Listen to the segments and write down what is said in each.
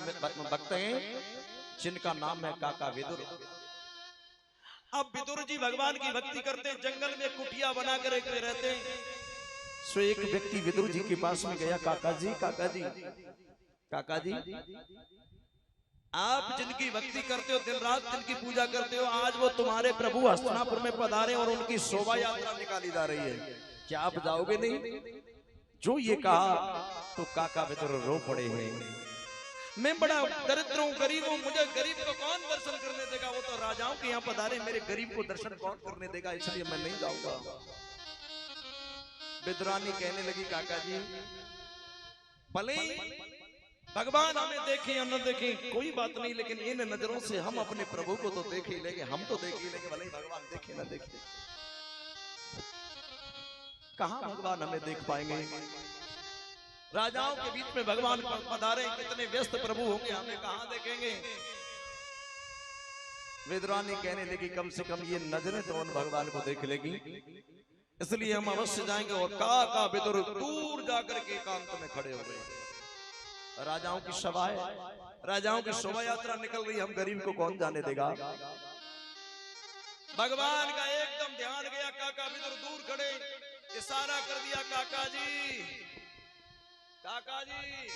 भक्त हैं जिनका नाम है काका विदुर। अब विदुर जी भगवान की भक्ति करते, जंगल में कुटिया बना कर रहते हैं। सो एक व्यक्ति विदुर जी के पास में गया, काका जी काका जी काका जी, आप जिनकी भक्ति करते हो, दिन रात जिनकी पूजा करते हो, आज वो तुम्हारे प्रभु हस्तिनापुर में पधारे और उनकी शोभा यात्रा निकाली जा रही है, क्या आप जाओगे नहीं? जो ये कहा तो काका विदुर रो पड़े हैं। मैं बड़ा दरिद्र हूँ, गरीब हूँ, मुझे गरीब को कौन दर्शन करने देगा? वो तो राजाओं के यहाँ पधारे, मेरे गरीब को दर्शन कौन करने देगा? इसलिए मैं नहीं जाऊंगा। विदुरानी कहने लगी, काका जी भले भगवान हमें देखें या न देखें कोई बात नहीं, लेकिन इन नजरों से हम अपने प्रभु को तो देख ही लेंगे, हम तो देख ही लेंगे, भले ही भगवान देखे न देखे। कहां भगवान हमें देख पाएंगे? राजाओं के बीच में भगवान पधारे, कितने व्यस्त प्रभु होंगे, हमें कहां देखेंगे? विदुरानी कहने लगी, कम से कम ये नजरें तो उन भगवान को देख लेगी, इसलिए हम अवश्य जाएंगे। और काका विदुर दूर जाकर के एकांत में खड़े हो गए। राजाओं की सभा है, राजाओं की शोभा यात्रा निकल रही, हम गरीब को कौन जाने देगा? भगवान का एकदम ध्यान गया, काका विदुर दूर खड़े, इशारा कर दिया, काका जी काका जी,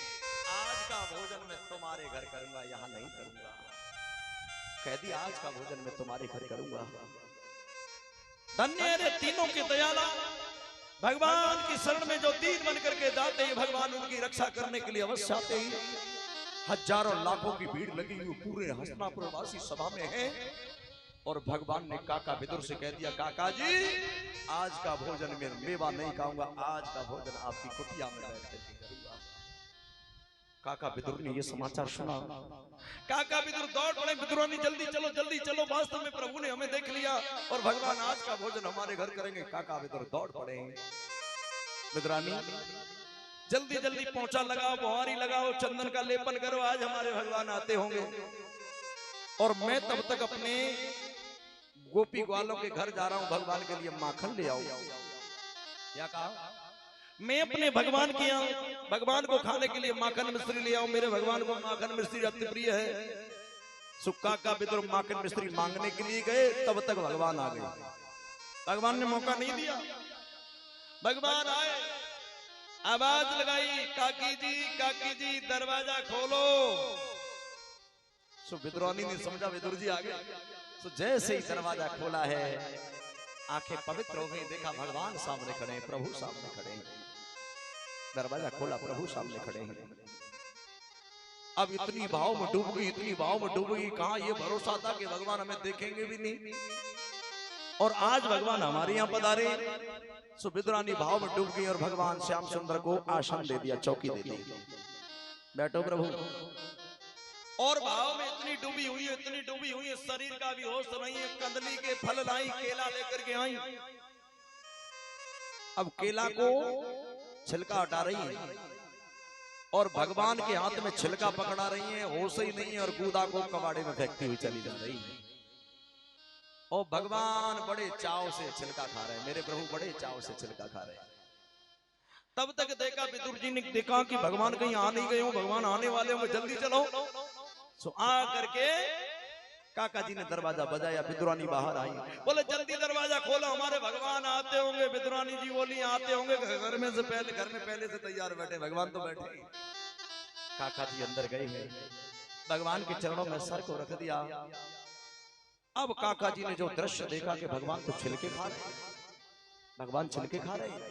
आज का भोजन मैं तुम्हारे घर करूंगा, यहाँ नहीं करूंगा। कह दिया, आज का भोजन मैं तुम्हारे घर करूंगा। धन्य रे तीनों के दयाला, भगवान की शरण में जो दीन बन करके जाते हैं, भगवान उनकी रक्षा करने के लिए अवश्य आते हैं। हजारों लाखों की भीड़ लगी हुई पूरे हस्तिनापुर वासी सभा में है, और भगवान ने काका विदुर से कह दिया, काका जी आज का भोजन में मेवा नहीं खाऊंगा, आज का भोजन आपकी कुटिया में बैठ कर करूंगा। काका विदुर ने यह समाचार सुना, काका विदुर दौड़ पड़े, विदुरानी जल्दी चलो जल्दी चलो, वास्तव में प्रभु ने हमें देख लिया और भगवान आज का भोजन हमारे घर करेंगे। काका विदुर दौड़ पड़े। विदुरानी जल्दी जल्दी पहुंचा लगाओ, बुहारी लगाओ, चंदन का लेपन करो, आज हमारे भगवान आते होंगे। और मैं तब तक अपने गोपी ग्वालों के घर जा रहा हूं, भगवान के लिए माखन ले आओ। क्या कहा? मैं अपने भगवान के यहाँ भगवान को खाने के लिए माखन मिश्री ले आओ, मेरे भगवान को माखन मिश्री अति प्रिय है। सुक्का का विदुर माखन मिश्री मांगने के लिए गए, तब तक भगवान आ गए। भगवान ने मौका नहीं दिया, भगवान आए, आवाज लगाई, काकी जी दरवाजा खोलो। सो विदुरानी ने समझा विदुर जी आ गए। सो जैसे ही दरवाजा खोला है, आंखें पवित्र हो गई, देखा भगवान सामने खड़े हैं, प्रभु सामने खड़े हैं। दरवाजा खोला, प्रभु सामने खड़े हैं। अब इतनी भाव में डूब गई, इतनी भाव में डूब गई, कहां ये भरोसा था कि भगवान हमें देखेंगे भी नहीं, और आज भगवान हमारे यहाँ पधारे। सो विदुरानी भाव में डूब गई और भगवान श्याम सुंदर को आसन दे दिया, चौकी दे दी, बैठो प्रभु। और भाव में इतनी डूबी हुई है, शरीर का भी होश नहीं है। कंदली के फल लाई, केला लेकर के आई, अब केला को छिलका हटा रही है और भगवान के हाथ में छिलका पकड़ा रही है, होश ही नहीं है, और गूदा को कबाड़े में फेंकती हुई चली जा रही है। और भगवान बड़े चाव से छिलका खा रहे हैं, मेरे प्रभु बड़े चाव से छिलका खा रहे हैं। तब तक देखा, विदुर जी ने देखा कि भगवान कहीं आ नहीं गए हो, भगवान आने वाले होंगे, जल्दी चलो। सो आ करके काका जी ने दरवाजा बजाया, विदुरानी बाहर आई, बोले जल्दी दरवाजा खोलो, हमारे भगवान आते होंगे। विदुरानी जी बोली, आते होंगे, घर में पहले से तैयार बैठे, भगवान तो बैठे। काका जी अंदर गए हैं, भगवान के चरणों में सर को रख दिया। अब काका जी ने जो दृश्य देखा कि भगवान तो छिलके खा रहे हैं, भगवान छिलके खा रहे हैं।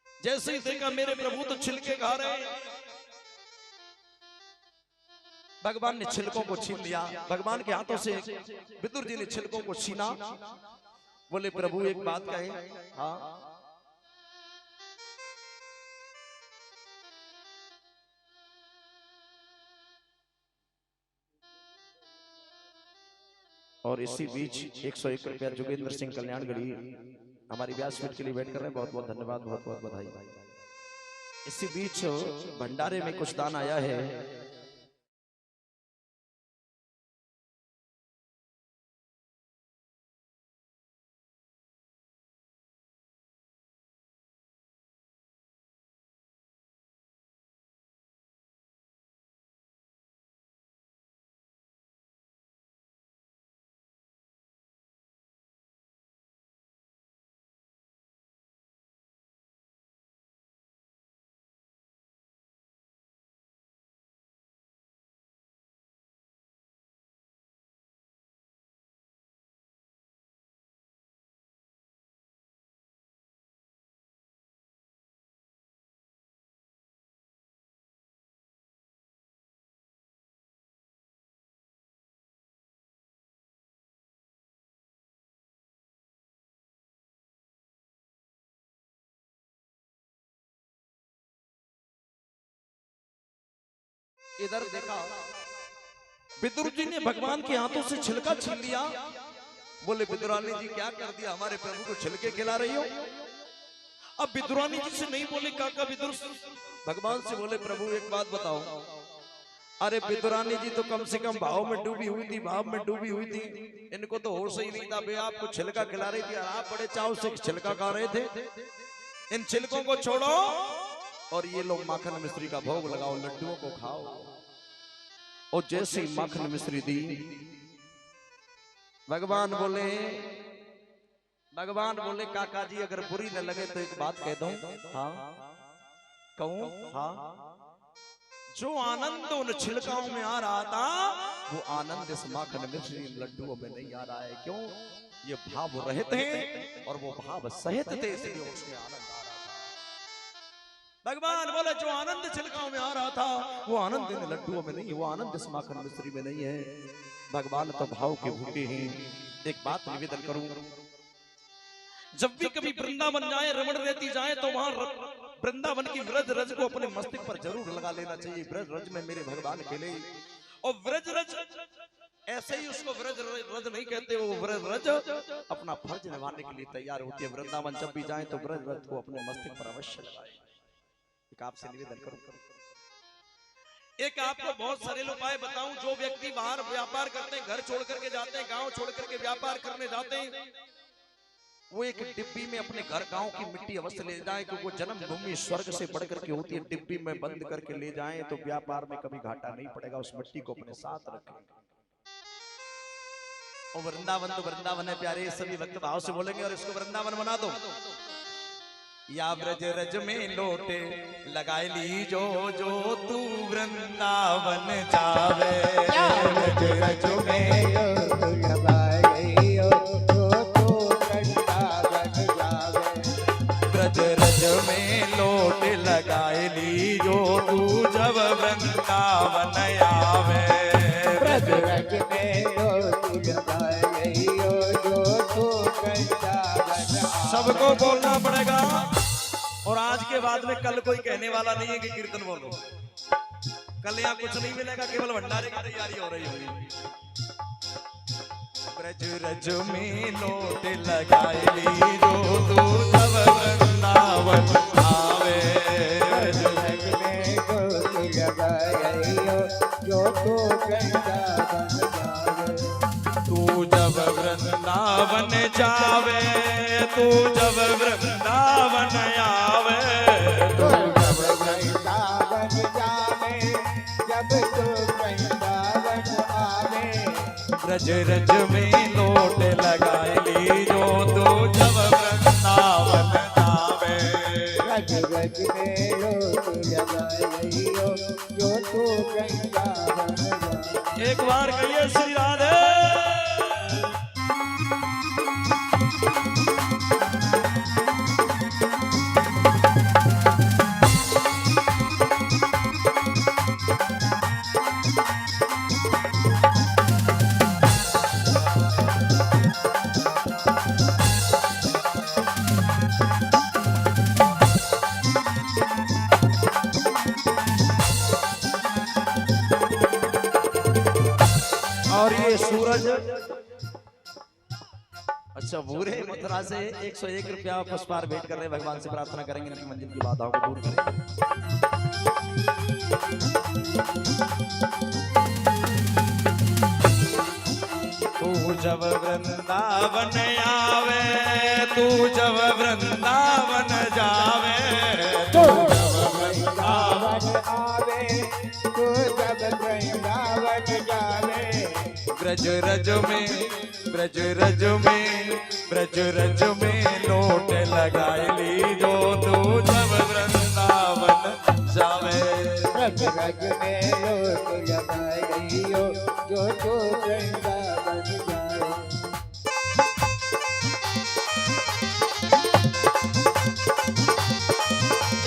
जैसे ही देखा मेरे प्रभु तो छिलके खा रहे हैं, भगवान ने छिलकों को छीन लिया, भगवान के हाथों से विदुर जी ने छिलकों को छीना। बोले प्रभु एक बात कहे। हाँ, और इसी बीच 101 रुपया जोगेंद्र सिंह कल्याणगढ़ी हमारी व्यासपीठ के लिए वेट कर रहे हैं, बहुत बहुत धन्यवाद, बहुत बहुत बधाई। इसी बीच भंडारे में कुछ दान आया है, इधर देखा, विदुर जी ने भगवान के हाथों से छिलका छीन लिया। बोले विदुरानी जी क्या कर दिया, हमारे प्रभु को छिलके खिला रही हो। अब विदुरानी जी से नहीं बोले काका विदुर भगवान से बोले प्रभु एक बात बताओ। अरे विदुरानी जी तो कम से कम भाव में डूबी हुई थी, भाव में डूबी हुई थी, इनको तो होश ही नहीं था। बे आपको छिलका खिला रही थी और आप बड़े चाव से छिलका खा रहे थे। इन छिलकों को छोड़ो और ये लोग माखन मिश्री का भोग लगाओ, लड्डुओं को खाओ। और जैसे ही माखन मिश्री दी, भगवान बोले काका जी अगर बुरी न लगे तो एक बात कह दो। हाँ कहूं? हाँ। जो आनंद उन छिलकाओं में आ रहा था, वो आनंद इस माखन मिश्री लड्डुओं में नहीं आ रहा है। क्यों? ये भाव रहित हैं और वो भाव सहित थे, इसलिए उसमें आनंद आ रहा था। भगवान बोले जो आनंद छिलकाओं में आ रहा था, वो आनंद इन लड्डुओं में नहीं है, वो आनंद इस माखन मिश्री में नहीं है। भगवान तो भाव के भूखे हैं। एक बात निवेदन करूं, जब भी कभी वृंदावन जाए, रमण रहती जाए, तो वहां वृंदावन की व्रज रज को अपने मस्तिष्क पर जरूर लगा लेना चाहिए। व्रज रज में मेरे भगवान खेले। और व्रज रज ऐसे ही उसको व्रज रज नहीं कहते, वो व्रज रज अपना फर्ज निभाने के लिए तैयार होती है। वृंदावन जब भी जाए तो व्रज रज को अपने मस्तिष्क पर अवश्य लगाए। एक आपसे निवेदन करूं, एक आपको बहुत सरल उपाय बताऊं। जो व्यक्ति बाहर व्यापार करते हैं, घर छोड़ करके जाते हैं, गांव छोड़ करके व्यापार करने जाते हैं, वो एक डिब्बी में अपने घर गांव की मिट्टी अवश्य ले जाए, क्योंकि वो जन्मभूमि स्वर्ग से बढ़ करके होती है। डिब्बी में बंद करके ले जाएं तो व्यापार में कभी घाटा नहीं पड़ेगा। उस मिट्टी को अपने साथ रखें। और वृंदावन तो वृंदावन है प्यारे, सभी भक्त भाव से बोलेंगे और इसको वृंदावन बना दो। या व्रज रज में लोटे लगाए ली जो जो तू वृंदावन जावे। या व्रज रज में लोटे लगाए ली जो तू वृंदावन जावे। व्रज रज में लोट लगाए ली जो तू जब वृंदावन आवे। व्रज रज में लोटे लगाए ली जो तू वृंदावन। सबको बोलना पड़ेगा। और आज के बाद में कल कोई कहने वाला नहीं है कि कीर्तन बोलो। कल यहाँ कुछ नहीं मिलेगा, केवल भंडारे की तैयारी हो रही होगी। ब्रज रज में लोट लगाए ली जो तू जब वृंदावन आवे। व्रज रज में लोटे लगाए ली जो तू वृंदावन जावे। तू जब वृंदावन जावे, तू जब वृंदावन आवे। तू जब वृंदावन जावे, जब तू वृंदावन आवे। ब्रज रज में लोट लगाए ली जो तू जब वृंदावन आवे। रज रज में लोटे लगाए ली जो तू वृंदावन जावे। एक बार कहिए श्री राधे। और ये सूरज अच्छा बूढ़े मथुरा से 101 रुपया पुष्पार भेंट कर रहे। भगवान से प्रार्थना करेंगे इनकी मंजिल की बाधाओं को दूर करें। तू जब वृंदावन आवे, तू जब वृंदावन जावे। तू जब वृंदावन आवे, तू जब वृंदावन जावे। ब्रज रज में, ब्रज रज में, ब्रज रज में लोट लगाए ली जो तू जब वृंदावन जावे। रज रज में लोटे लगाए ली जो तू वृंदावन जावे।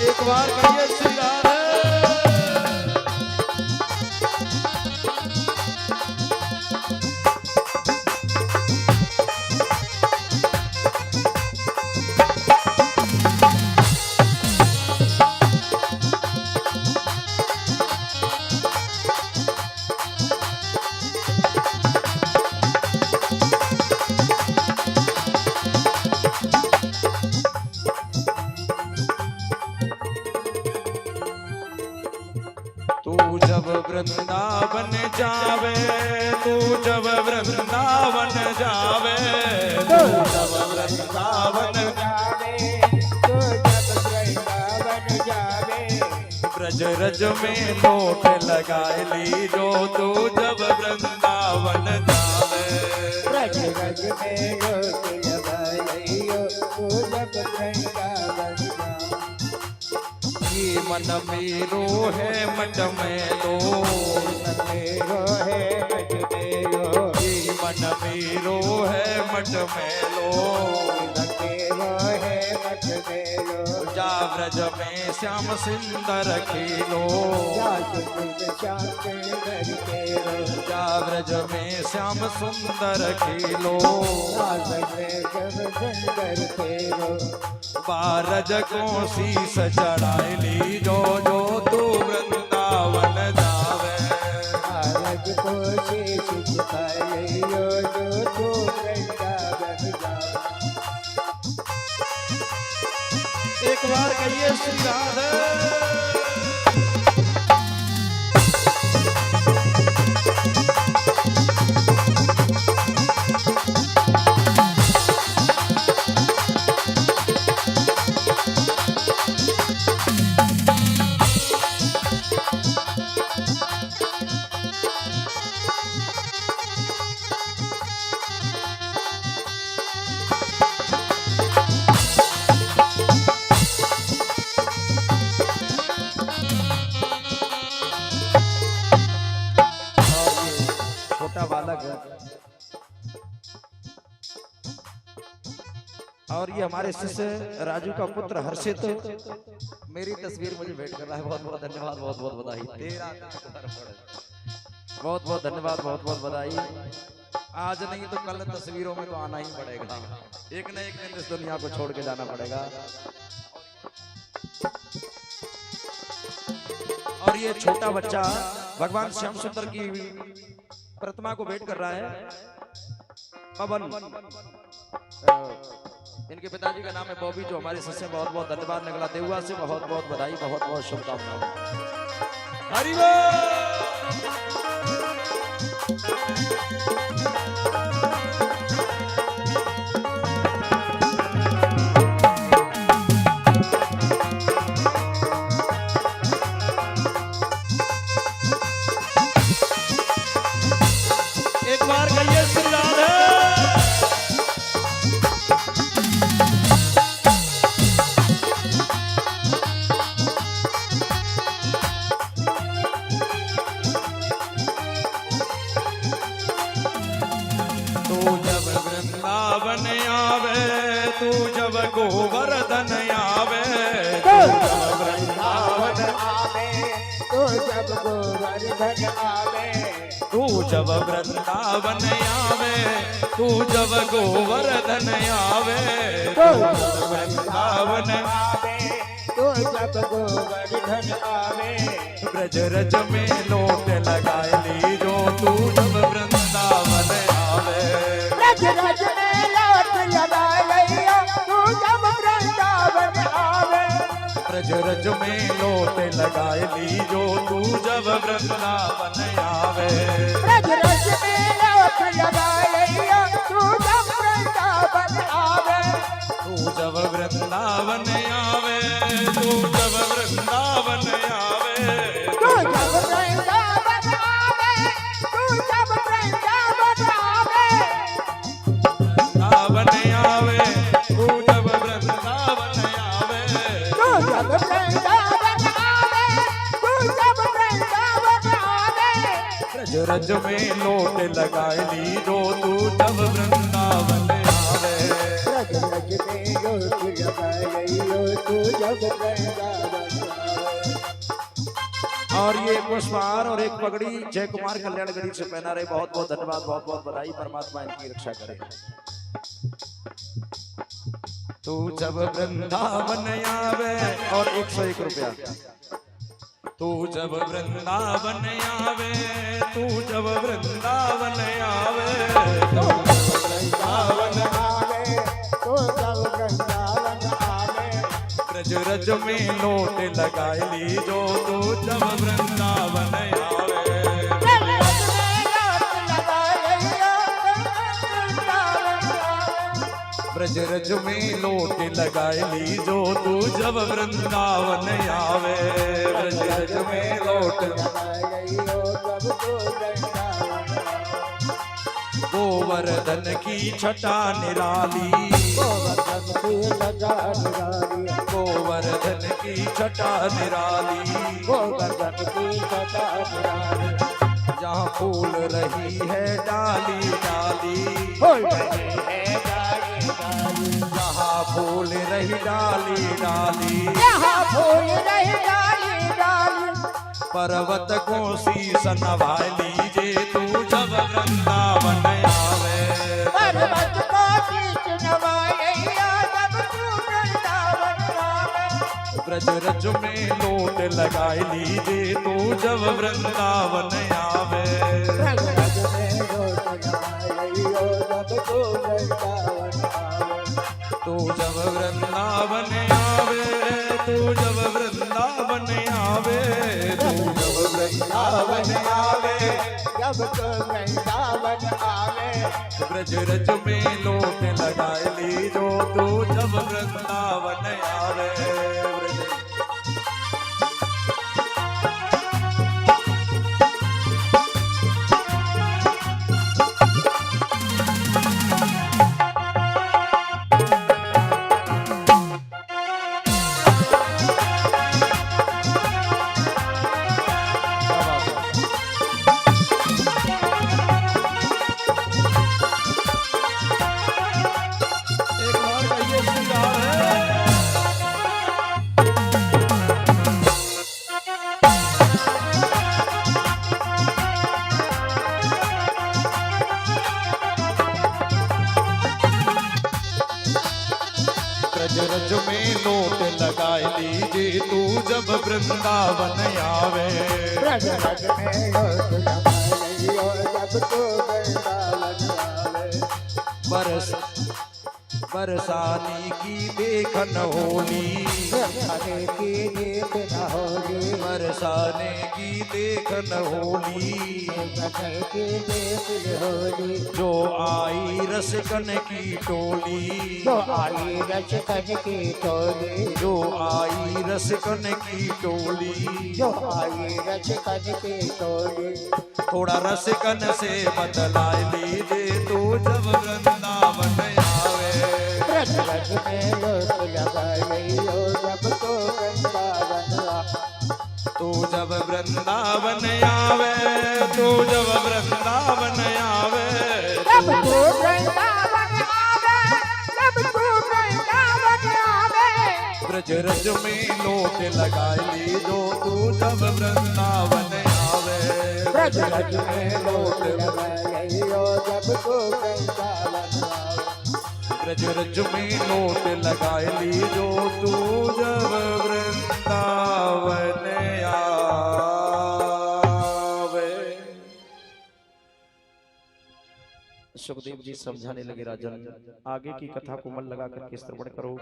एक बार कहिए श्री राधे। वृंदावन जावे, तू जब वृंदावन जावे, तो तू जब जब वृंदावन वृंदावन जावे, तो जब वृंदावन जावे, ब्रज रज में लोट लगाए ली जो, तू जब वृंदावन जावे। ब्रज रज में लोट लगाइयो, तो जब वृंदावन जावे। ये मन मेरो है मट मेरो, मेरो है मट मेरो, ये मन मेरो है मट मेरो, मेरो है मट मेरो। जा ब्रज में श्याम सुंदर खेलो, जा सुंदर श्याम सुंदर खेलो, जा ब्रज में श्याम सुंदर खेलो, जा सुंदर सुंदर खेलो। बारज को शीस चढ़ाए ली जो, जो तू वृंदावन जावे। भारत को शीश झुकाइयो, जो तू वृंदावन जावे। एक बार कहिए श्री राधे। छोटा बालक है और ये हमारे शिष्य राजू का पुत्र हर्षित मेरी तस्वीर मुझे भेंट कर रहा है। बहुत बहुत धन्यवाद, बहुत बहुत बधाई। बहुत बहुत धन्यवाद, बहुत बहुत बधाई। आज नहीं तो कल तस्वीरों में तो आना ही पड़ेगा, एक न एक दिन इस दुनिया को छोड़ के जाना पड़ेगा। और ये छोटा बच्चा भगवान श्याम सुंदर की प्रतिमा को भेंट कर रहा है। पवन, इनके पिताजी का नाम है बॉबी, जो हमारे शिष्य। बहुत बहुत धन्यवाद। निकला देहुआ से बहुत बहुत बधाई, बहुत बहुत शुभकामनाएं। हरि बोल। एक बार कहिए श्री राधे। तू जब वृंदावन आवे, तू जब गोवर्धन आवे, तो जब वृंदावन आवे, तो जब गोवर्धन आवे, तू जब वृंदावन आवे, तू जब गोवर्धन आवे, तो तू जब जब वृंदावन आवे, तो जब गोवर्धन आवे। ब्रज रज में लोट लगाए ली जो, तू जब वृंदावन आवे। ब्रज रज में लोट लगाइयो, तू जब वृंदावन आवे। ब्रज रज में लोट लगाए ली जो, तू जब वृंदावन आवे। ब्रज रज में लोट लगाइयो, तू जब वृंदावन आवे। तू जब वृंदावन आवे, तू जब वृंदावन आवे, तू जब वृंदावन आवे, तू जब वृंदावन आवे। वृंदावन आवे, तू जब वृंदावन आवे। तू जब वृंदावन आवे, तू जब वृंदावन आवे। ब्रज रज में लोट लगाए ली जो, तू जब वृंदावन आवे। ब्रज रज में लोट लगाइयो, तू जब वृंदावन आवे। और ये पुष्पहार और एक पगड़ी जय कुमार कल्याण गरीब से पहना रहे। बहुत बहुत धन्यवाद, बहुत बहुत बधाई। परमात्मा इनकी रक्षा करे। तू जब वृंदावन आवे, और 101 रुपया। तू जब वृंदावन आवे, तू जब वृंदावन आवे, तू जब वृंदावन आवे, तो जब वृंदावन आवे। ब्रज रज में लोट लगाए ली जो, तू जब वृंदावन आवे। ब्रज रज में लोट लगाए ली जो तू जब वृंदावन आवे। ब्रज रज में लोट गोवर्धन की छटा निराली, गोवर्धन की छटा निराली, जहाँ फूल रही है डाली डाली, जहाँ फूल रही डाली डाली, पर्वत को शीस नभाए लीजे तू जब वृंदावन आवे। ब्रज रज में लोट लगाए लीजे तू जब वृंदावन आवे। तू जब वृंदावन आवे, तू जब वृंदावन आवे, तू जब वृंदावन आवे, जब तो वृंदावन आवे। ब्रज रज में लोट लगाए ली जो तू जब वृंदावन आवे। ब्रज में लोट लगाए लीजे तू जब वृंदावन आवे। ब्रज रज में लोट लगाए जब तो वृंदावन आवे। बरसाने की देखन होली, बरसाने की देखन होली, बरसाने की देखन होली, बरसाने की देखन होली। जो आई रसकन की टोली, जो आई रसकन की टोली, जो आई रसकन की टोली, जो आई रसकन की टोली। थोड़ा रसकन से बतलाए लीजे तू जब वृंदावन आवे। ब्रज रज में लोट लगाए जब तो वृंदावन आवे। तू जब वृंदावन आवे, तू जब वृंदावन आवे, जब तो वृंदावन आवे, जब तो वृंदावन आवे। ब्रज रज में लोट लगाए ली जो तू जब वृंदावन आवे। ब्रज रज में लोट लगाए जब तो वृंदावन आवे। ब्रज रज में लोट लगाए ली जो तू जब वृंदावन आवे। सुखदेव जी समझाने लगे राजन, आगे की कथा को मन लगा करके श्रवण करो।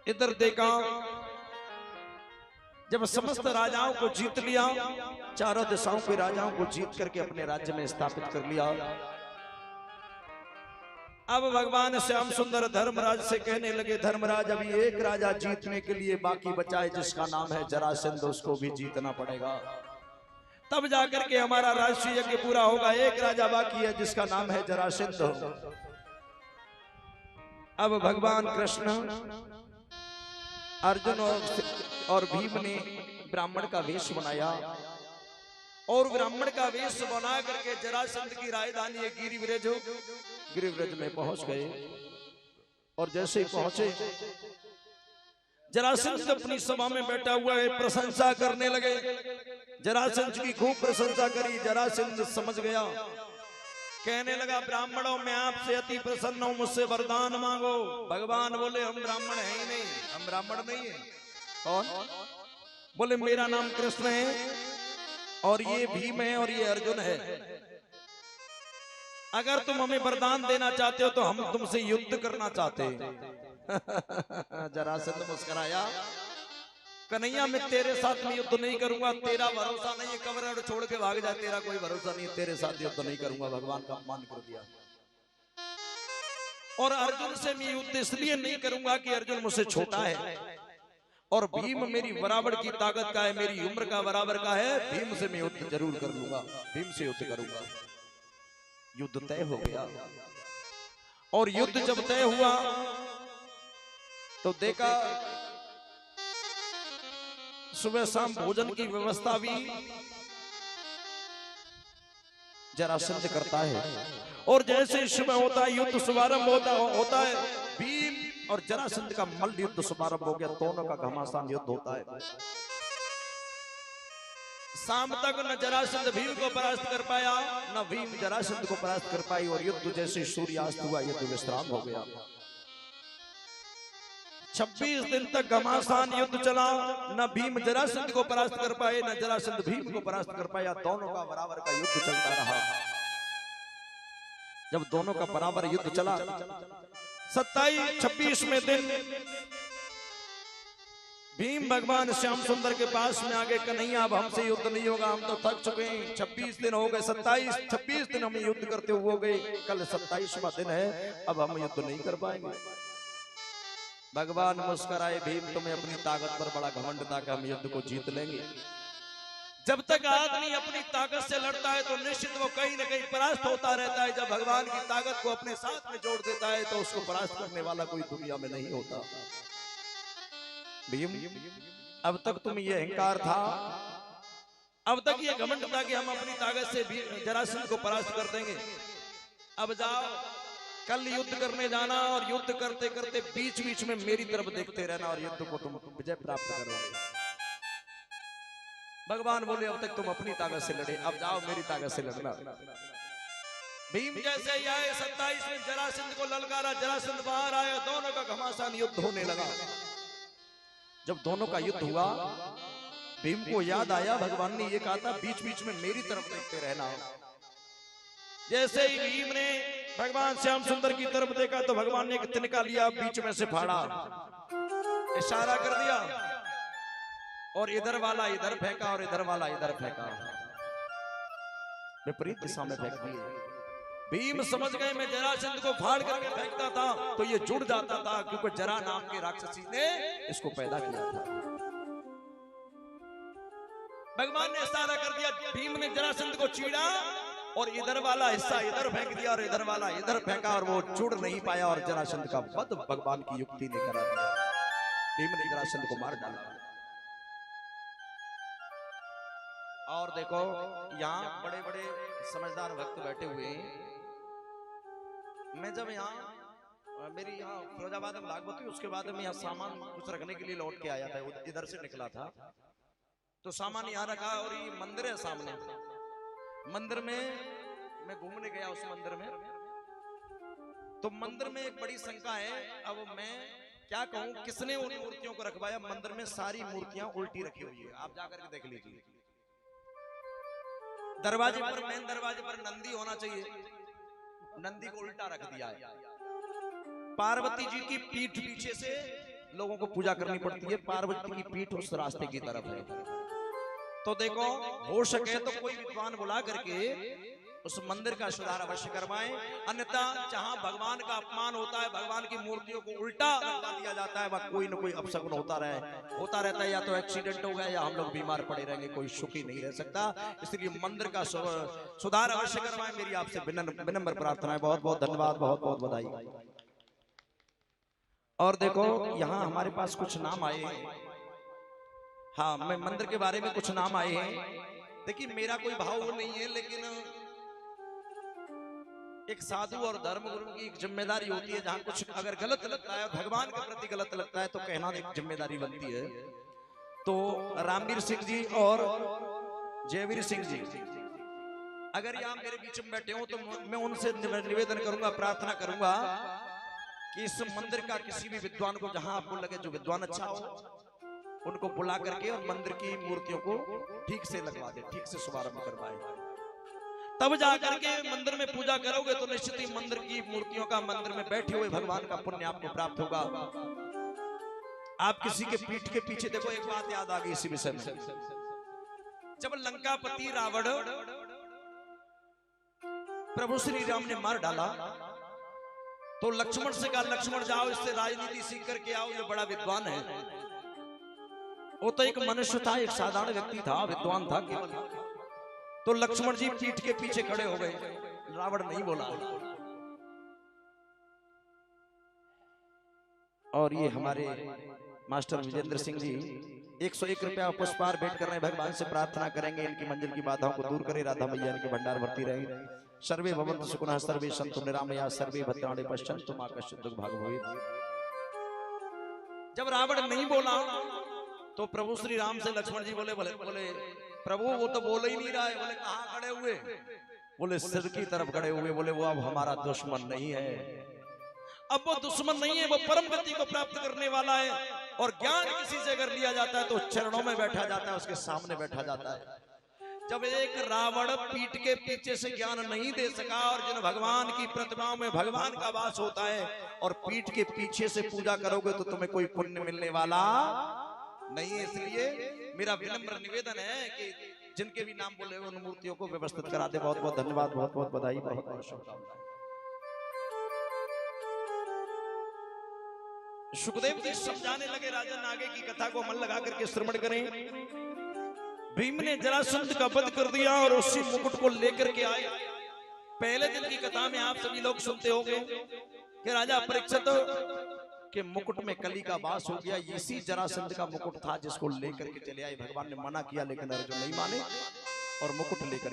इधर देखा जब समस्त राजाओं को जीत लिया, चारों दिशाओं के राजाओं को जीत करके अपने राज्य में स्थापित कर लिया। अब भगवान श्याम सुंदर धर्मराज से कहने लगे, धर्मराज अभी एक राजा जीतने के लिए बाकी बचा है, जिसका नाम है जरासंध, उसको भी जीतना पड़ेगा, तब जाकर के हमारा राष्ट्रीय यज्ञ पूरा होगा। एक राजा बाकी है जिसका नाम है जरासंध। अब भगवान कृष्ण अर्जुन और भीम ने ब्राह्मण का वेश बनाया और ब्राह्मण का वेश बना करके जरासंध की राजधानी है गिरिव्रज, गिरिव्रज में पहुंच गए। और जैसे ही पहुंचे, जरासंध अपनी सभा में बैठा हुआ है, प्रशंसा करने लगे। जरासंध की खूब प्रशंसा करी। जरासंध समझ गया, कहने लगा, ब्राह्मणों मैं आपसे अति प्रसन्न हूं, मुझसे वरदान मांगो। भगवान बोले, हम ब्राह्मण है ही नहीं, हम ब्राह्मण नहीं है। कौन? बोले, मेरा नाम कृष्ण है और ये भीम है और ये अर्जुन है। अगर तुम हमें वरदान देना चाहते हो तो हम तुमसे युद्ध करना चाहते हैं। जरासंध मुस्कुराया, कन्हैया मैं तेरे साथ में युद्ध नहीं करूंगा, तेरा भरोसा नहीं है, कब्र छोड़ के भाग जा, तेरा कोई भरोसा नहीं है, तेरे साथ युद्ध नहीं करूंगा। भगवान का अपमान कर दिया। और अर्जुन से मैं युद्ध इसलिए नहीं करूंगा कि अर्जुन मुझसे छोटा है और भीम मेरी बराबर की ताकत का है, मेरी उम्र का बराबर का है। भीम से मैं युद्ध जरूर कर लूंगा, भीम से युद्ध करूंगा। युद्ध तय हो गया और युद्ध जब तय हुआ तो देखा सुबह शाम भोजन की व्यवस्था भी जरासंध करता है। और जैसे ही सुबह होता है युद्ध शुभारंभ होता है, भीम और जरासंध का मल्ल युद्ध शुभारंभ हो गया। दोनों का घमासान युद्ध होता है। शाम तक न जरासंध भीम को परास्त कर पाया, न भीम जरासंध को परास्त कर पाई। और युद्ध जैसे सूर्यास्त हुआ युद्ध विश्राम हो गया। 26 दिन तक घमासान युद्ध चला। न भीम जरासंध को परास्त कर पाए, न जरासंध भीम को परास्त कर पाया। दोनों का बराबर का युद्ध चलता रहा। जब दोनों का बराबर युद्ध चला, 26वें दिन भीम भगवान श्याम सुंदर के पास में आगे, कन्हैया अब हमसे युद्ध नहीं होगा, हम तो थक चुके हैं। 26 दिन हो गए, 26 दिन हम युद्ध करते हुए हो गए, कल 27वां दिन है, अब हम युद्ध नहीं कर पाएंगे। भगवान मुस्कुराए, भीम तुम्हें अपनी ताकत पर बड़ा घमंड था कि हम युद्ध को जीत लेंगे। जब तक आदमी अपनी ताकत से लड़ता है तो निश्चित वो कहीं न कहीं परास्त होता रहता है। जब भगवान की ताकत को अपने साथ में जोड़ देता है तो उसको परास्त करने वाला कोई दुनिया में नहीं होता। भीम, अब तक तुम ये अहंकार था, अब तक ये घमंड था कि हम अपनी ताकत से जरासंध को परास्त कर देंगे। अब जाओ, कल युद्ध करने जाना और युद्ध करते करते बीच बीच में मेरी तरफ देखते रहना और युद्ध को तुम विजय प्राप्त करोगे। भगवान बोले अब तक तुम अपनी ताकत से लड़े, अब जाओ मेरी ताकत से लड़ना। भीम जैसे ही आए 27 में जरासंध को ललकारा, जरासंध बाहर आया, दोनों का घमासान युद्ध होने लगा। जब दोनों का युद्ध हुआ, भीम को याद आया भगवान ने ये कहा था बीच बीच में मेरी तरफ देखते रहना। जैसे ही भीम ने भगवान श्याम सुंदर की तरफ देखा तो भगवान ने एक तिनका लिया, बीच में से फाड़ा, इशारा कर दिया और इधर वाला इधर फेंका और इधर वाला इधर फेंका, विपरीत दिशा में फेंक दिए। भीम समझ गए मैं जरासंध को फाड़ करके फेंकता था तो ये जुड़ जाता था, क्योंकि जरा नाम के राक्षसी ने इसको पैदा किया था। भगवान ने इशारा कर दिया, भीम ने जरासंध को चीड़ा और इधर वाला हिस्सा इधर फेंक दिया और इधर वाला इधर फेंका और वो जुड़ नहीं पाया और जरासंध का वध भगवान की युक्ति ने करा दिया। भीम ने जरासंध को मार डाला। और देखो यहाँ बड़े बड़े समझदार भक्त बैठे हुए हैं। मैं जब यहाँ मेरी यहाँ फिरोजाबाद में भागवती, उसके बाद में यहाँ सामान कुछ रखने के लिए लौट के आया था, इधर से निकला था तो सामान यहाँ रखा और ये मंदिर है सामने। मंदिर में मैं घूमने गया, उस मंदिर में तो मंदिर में एक बड़ी शंका है। अब मैं क्या कहूँ, किसने उन मूर्तियों को रखवाया? मंदिर में सारी मूर्तियां उल्टी रखी हुई है, आप जाकर के देख लीजिए। दरवाजे पर, मेन दरवाजे पर नंदी होना चाहिए, नंदी को उल्टा रख दिया है। पार्वती जी की पीठ पीछे से लोगों को पूजा करनी पड़ती है, पार्वती की पीठ उस रास्ते की तरफ है। तो देखो, हो सके तो कोई विद्वान बुला करके उस मंदिर का सुधार अवश्य करवाएं, अन्यथा जहां भगवान का अपमान होता है, भगवान की मूर्तियों को उल्टा लगा दिया जाता है, वह कोई न कोई अपशकुन होता रहता है। या तो एक्सीडेंट हो गया या हम लोग बीमार पड़े रहेंगे, कोई सुखी नहीं रह सकता। इसलिए मंदिर का सुधार अवश्य करवाएं, मेरी आपसे विनम्र प्रार्थना है। बहुत बहुत धन्यवाद, बहुत बहुत बधाई। और देखो यहाँ हमारे पास कुछ नाम आए हैं। हाँ, मैं मंदिर के बारे में कुछ नाम आए हैं। देखिए मेरा कोई भाव नहीं है, लेकिन एक साधु और धर्मगुरु की एक जिम्मेदारी होती है, जहां कुछ अगर गलत लगता है, भगवान के प्रति गलत लगता है तो कहना एक जिम्मेदारी बनती है। तो रामवीर सिंह जी और जयवीर सिंह जी अगर यहाँ मेरे बीच में बैठे हो तो मैं उनसे निवेदन करूंगा, प्रार्थना करूंगा कि इस मंदिर का किसी भी विद्वान को, जहां आपको लगे जो विद्वान अच्छा हो, उनको बुला करके और मंदिर की मूर्तियों को ठीक से लगवा दे, ठीक से शुभारंभ करवाए। तब जाकर के मंदिर में पूजा करोगे तो निश्चित ही मंदिर की मूर्तियों का, मंदिर में बैठे हुए भगवान का पुण्य आपको प्राप्त होगा। आप किसी के पीठ के पीछे, देखो एक बात याद आ गई इसी विषय में। जब लंकापति रावण प्रभु श्री राम ने मार डाला तो लक्ष्मण से कहा, लक्ष्मण जाओ इससे राजनीति सीख करके आओ, ये बड़ा विद्वान है। वो तो एक मनुष्य था, एक साधारण व्यक्ति था, विद्वान था केवल। तो लक्ष्मण जी पीठ के पीछे खड़े हो गए, रावण नहीं बोला। और ये हमारे मास्टर विजेंद्र सिंह जी 101 रुपया पुष्पहार भेंट कर रहे हैं। भगवान से प्रार्थना करेंगे इनकी मंजिल की बाधाओं को दूर करे, राधा मैया इनके भंडार भरती रहे। सर्वे भवन्तु सुखिनः, सर्वे सन्तु निरामया, सर्वे भद्राणि पश्यन्तु मा कश्चित् दुःखभाग् भवेत्। जब रावण नहीं बोला तो प्रभु श्री राम से लक्ष्मण जी बोले प्रभु वो तो बोल ही नहीं रहा है। बोले कहाँ खड़े हुए? बोले सिर की तरफ खड़े हुए। बोले वो अब हमारा दुश्मन नहीं है। अब वो दुश्मन नहीं है, वो परम गति को प्राप्त करने वाला है। और ज्ञान किसी से अगर लिया जाता है तो चरणों में बैठा जाता है, उसके सामने बैठा जाता है। जब एक रावण पीठ के पीछे से ज्ञान नहीं दे सका, और जिन भगवान की प्रतिमाओं में भगवान का वास होता है, और पीठ के पीछे से पूजा करोगे तो तुम्हें कोई पुण्य मिलने वाला नहीं है। इसलिए मेरा विनम्र निवेदन है कि जिनके भी नाम बोले उन मूर्तियों को व्यवस्थित करा दे। बहुत बहुत धन्यवाद, बहुत बहुत बधाई, बहुत बहुत शुभकामनाएं। सुखदेव जी समझाने लगे, राजन आगे की कथा को मन लगा करके श्रवण करें। भीम ने जरासंध का वध कर दिया और उसी मुकुट को लेकर के आए। पहले दिन की कथा में आप सभी लोग सुनते होंगे कि राजा परीक्षित के मुकुट में कली का वास हो गया। इसी जरासंध का मुकुट था जिसको लेकर के चले आए। भगवान ने मना किया लेकिन अर्जुन नहीं माने और मुकुट लेकर के